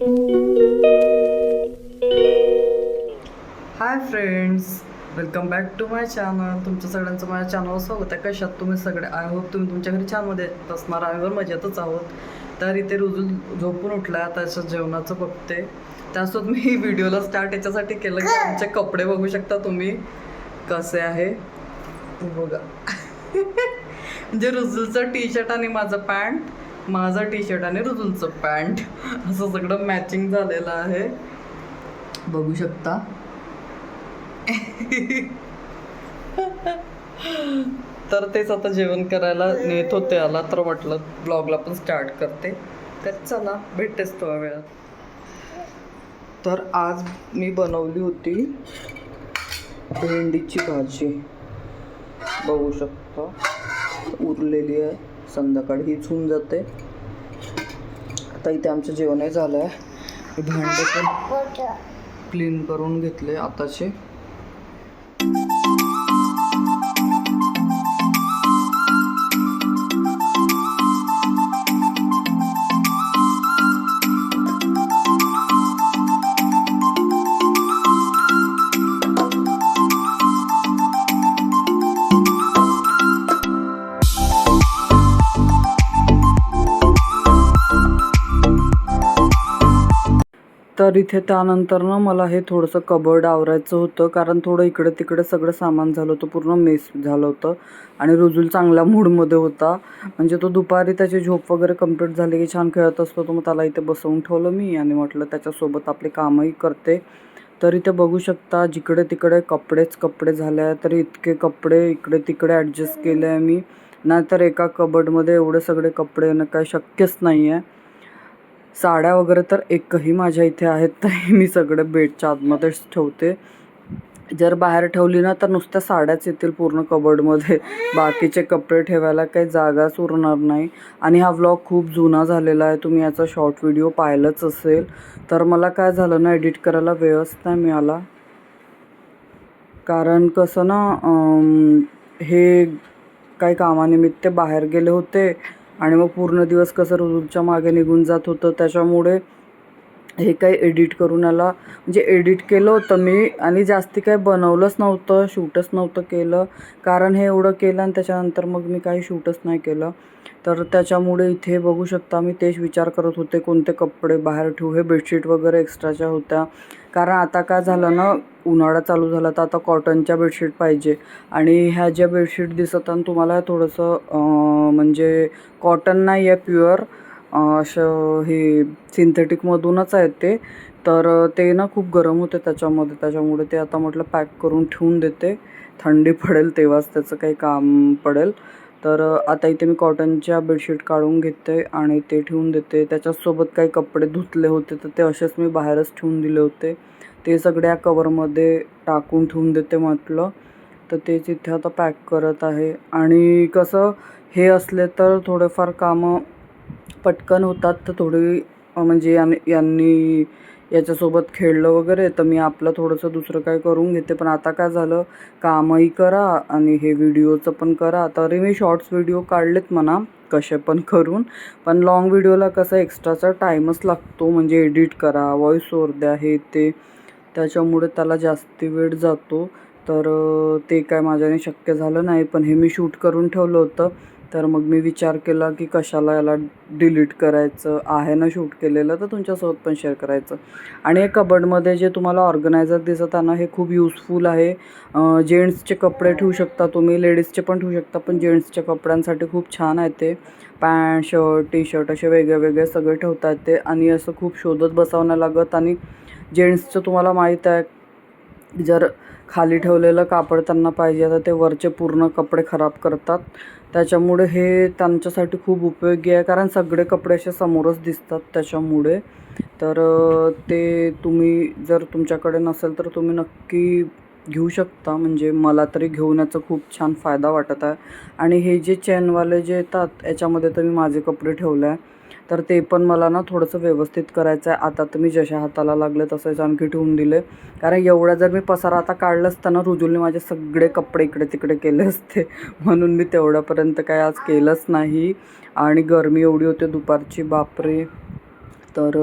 High friends, welcome back to my channel. तुमच्या सगळ्यांचं माझ्या चॅनलवर स्वागत आहे. कशात तुम्ही सगळे? आय होप तुम्ही तुमच्या घरी छानमध्ये असणार. आम्ही मजेतच आहोत. तर इथे रुजू झोपून उठला, त्याच्या जेवणाचं बघते. त्यासोबत मी व्हिडिओला स्टार्ट याच्यासाठी केलं की आमचे कपडे बघू शकता तुम्ही कसे आहे बघा. म्हणजे रुजुलचं टी शर्ट आणि माझं पॅन्ट, माझं टी शर्ट आणि रुजुलचं पॅन्ट असं सगळं मॅचिंग झालेलं आहे, बघू शकता. तर तेच आता जेवण करायला नेत होते आला, तर म्हटलं ब्लॉगला पण स्टार्ट करते. तर चला भेटतेच थोड्या वेळात. तर आज मी बनवली होती भेंडीची भाजी, बघू शकता उरलेली आहे. संध्याकाळी हीच होऊन जाते. आता इथे आमचं जेवणही झालं आहे. भांडे पण क्लीन करून घेतले आताचे. तर इथे त्यानंतर ना मला हे थोडंसं कबर्ड आवरायचं होतं, कारण थोडं इकडे तिकडे सगळं सामान झालं होतं, पूर्ण मेस झालं होतं. आणि रुजुल चांगल्या मूडमध्ये होता, म्हणजे तो दुपारी त्याची झोप वगैरे कंप्लीट झाली की छान खेळत असतो. तर मग त्याला इथे बसवून ठेवलं मी आणि म्हटलं त्याच्यासोबत आपले कामही करते. तर इथे बघू शकता जिकडे तिकडे कपडेच कपडे झाले आहे. तर इतके कपडे इकडे तिकडे ॲडजस्ट केले आहे मी, नाहीतर एका कबर्डमध्ये एवढे सगळे कपडे येणं काय शक्यच नाही आहे. साड्या वगैरे तर एकही माझ्या इथे आहेत, तर मी सगळे बेडच्या आतमध्येच ठेवते. जर बाहेर ठेवली ना तर नुसत्या साड्याच येतील पूर्ण कबर्डमध्ये, बाकीचे कपडे ठेवायला काही जागाच उरणार नाही. आणि हा व्लॉग खूप जुना झालेला आहे, तुम्ही याचा शॉर्ट व्हिडिओ पाहिलंच असेल. तर मला काय झालं ना, एडिट करायला वेळच नाही मिळाला. कारण कसं ना, हे काही कामानिमित्त बाहेर गेले होते आणि मग पूर्ण दिवस कसं रुजुलच्या मागे निघून जात होतं. त्याच्यामुळे हे काही एडिट करून याला, म्हणजे एडिट केलं होतं मी आणि जास्ती काही बनवलंच नव्हतं, शूटच नव्हतं केलं. कारण हे एवढं केलं आणि त्याच्यानंतर मग मी काही शूटच नाही केलं. तर त्याच्यामुळे इथे बघू शकता मी तेच विचार करत होते कोणते कपडे बाहेर ठेवू. हे बेडशीट वगैरे एक्स्ट्राच्या होत्या, कारण आता काय झालं ना, उन्हाळा चालू झाला तर आता कॉटनच्या बेडशीट पाहिजे. आणि ह्या ज्या बेडशीट दिसत आणि तुम्हाला थोडंसं म्हणजे कॉटन नाही आहे, प्युअर असं हे सिंथेटिकमधूनच आहे ते. तर ते ना खूप गरम होते त्याच्यामुळे ते आता म्हटलं पॅक करून ठेवून देते, थंडी पडेल तेव्हाच त्याचं काही काम पडेल. तर आता इथे मी कॉटनच्या बेडशीट काढून घेते आणि ते ठेवून देते. त्याच्यासोबत काही कपडे धुतले होते तर ते असेच मी बाहेरच ठेवून दिले होते, ते सगळ्या कवरमध्ये टाकून ठेवून देते म्हटलं. तर तेच इथे आता पॅक करत आहे. आणि कसं हे असले तर थोडेफार कामं पटकन होतात. तर थोडी म्हणजे यांनी याच्यासोबत खेळलं वगैरे तर मी आपलं थोडंसं दुसरं काय करून घेते. पण आता काय झालं, कामही करा आणि हे व्हिडिओचं पण करा. तरी मी शॉर्ट्स व्हिडिओ काढलेत म्हणा कसे पण करून, पण लाँग व्हिडिओला कसं एक्स्ट्राचा टाईमच लागतो, म्हणजे एडिट करा, व्हॉईस ओव्हर द्या, हे ते, त्याच्यामुळे त्याला जास्ती वेळ जातो. तर ते काय माझ्याने शक्य झालं नाही. पण हे मी शूट करून ठेवलं होतं, तर मग मी विचार केला की कशाला याला डिलीट करायचं, आहे ना शूट केलेलं, तर तुमच्यासोबत पण शेअर करायचं. आणि हे कबर्डमध्ये जे तुम्हाला ऑर्गनायझर दिसत आहे ना, हे खूप युजफुल आहे. जेंट्सचे कपडे ठेवू शकता तुम्ही, लेडीजचे पण ठेवू शकता, पण जेंट्सच्या कपड्यांसाठी खूप छान आहे ते. पॅन्ट, शर्ट, टी शर्ट असे वेगळे वेगळे सगळे ठेवता येते आणि असं खूप शोधत बसावं नाही लागत. आणि जेंट्सचं तुम्हाला माहीत आहे, जर खाली ठेवलेलं कापड त्यांना पाहिजे तर ते वरचे पूर्ण कपडे खराब करतात. त्याच्यामुळे हे त्यांच्यासाठी खूप उपयोगी आहे, कारण सगळे कपडे असे समोरच दिसतात त्याच्यामुळे. तर ते तुम्ही जर तुमच्याकडे नसेल तर तुम्ही नक्की घेऊ शकता. म्हणजे मला तरी घेऊन खूप छान फायदा वाटत आहे. आणि हे जे चेनवाले जे येतात याच्यामध्ये तर मी माझे कपडे ठेवले आहे, तर ते पण मला ना थोडंसं व्यवस्थित करायचं आहे. आता तर मी जशा हाताला लागले तसेच आणखी ठेवून दिले, कारण एवढा जर मी पसारा आता काढलं असताना रुजुलने माझे सगळे कपडे इकडे तिकडे केले असते, म्हणून मी तेवढ्यापर्यंत काय आज केलंच नाही. आणि गरमी एवढी होते दुपारची, बापरे. तर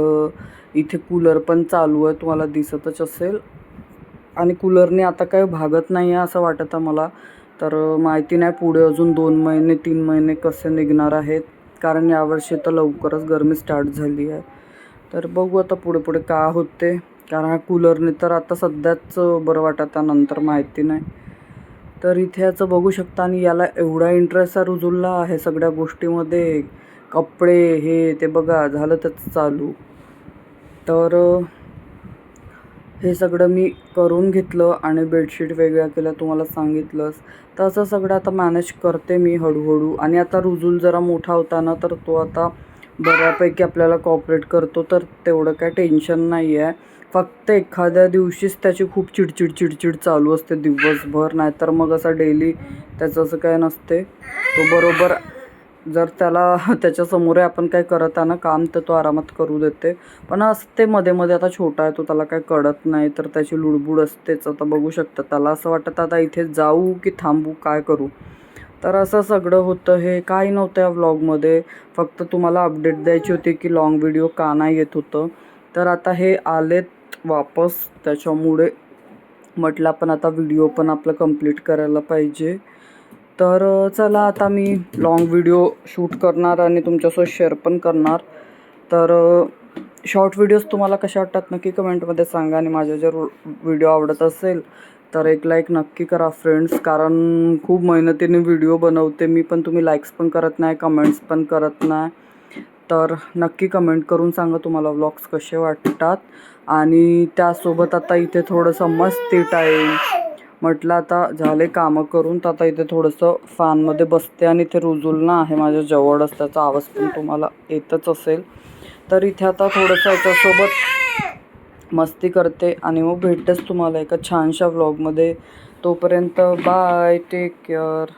इथे कूलर पण चालू आहे, तुम्हाला दिसतच असेल. आणि कूलरने आता काही भागत नाही आहे असं वाटतं मला. तर माहिती नाही पुढे अजून 2 महिने 3 महिने कसे निघणार आहेत, कारण यावर्षी तर लवकरच गरमी स्टार्ट झाली आहे. तर बघू आता पुढे पुढे का होते, कारण ह्या कूलरने तर आता सध्याच बरं वाटत आहे, नंतर माहिती नाही. तर इथे याचं बघू शकता. आणि याला एवढा इंटरेस्ट रुजूला आहे सगळ्या गोष्टीमध्ये, कपडे हे ते बघा झालं त्याचं चालू. तर हे सगळं मी करून घेतलं आणि बेडशीट वेगळ्या केल्या, तुम्हाला सांगितलंच. तर असं सगळं आता मॅनेज करते मी हळूहळू. आणि आता रुजूल जरा मोठा होता ना, तर तो आता बऱ्यापैकी आपल्याला कॉपरेट करतो, तर तेवढं काय टेन्शन नाही आहे. फक्त एखाद्या दिवशीच त्याची खूप चिडचिड चिडचिड चालू असते दिवसभर, नाहीतर मग असं डेली त्याचं असं काय नसते. तो बरोबर जर त्याला त्याच्यासमोर आपण काय करत आहे ना काम, तर तो आरामात करू देते. पण असते मध्ये मध्ये, आता छोटा आहे तो, त्याला काय कळत नाही, तर त्याची लुडबुड असतेच. आता बघू शकता त्याला असं वाटतं आता इथे जाऊ की थांबू, काय करू. तर असं सगळं होतं. हे काही नव्हतं या व्लॉगमध्ये, फक्त तुम्हाला अपडेट द्यायची होती की लाँग व्हिडिओ का नाही येत होतं. तर आता हे आलेत वापस, त्याच्यामुळे म्हटलं आपण आता व्हिडिओ पण आपलं कंप्लीट करायला पाहिजे. तर चला आता मी लाँग व्हिडिओ शूट करणार आणि तुमच्यासोबत शेअर पण करणार. तर शॉर्ट व्हिडिओज तुम्हाला कशा वाटतात नक्की कमेंटमध्ये सांगा. आणि माझे जर व्हिडिओ आवडत असेल तर एक लाईक नक्की करा फ्रेंड्स, कारण खूप मेहनतीने व्हिडिओ बनवते मी, पण तुम्ही लाईक्स पण करत नाही, कमेंट्स पण करत नाही. तर नक्की कमेंट करून सांगा तुम्हाला व्लॉग्स कसे वाटतात. आणि त्यासोबत आता इथे थोडंसं मस्ती टाईम, म्हटलं आता झाले कामं करून, तर आता इथे थोडंसं फॅनमध्ये बसते. आणि इथे रुजूलना आहे माझ्या जवळच, त्याचा आवाज पण तुम्हाला येतच असेल. तर इथे आता थोडंसं याच्यासोबत मस्ती करते आणि मग भेटतेच तुम्हाला एका छानशा व्लॉगमध्ये. तोपर्यंत बाय, टेक केअर.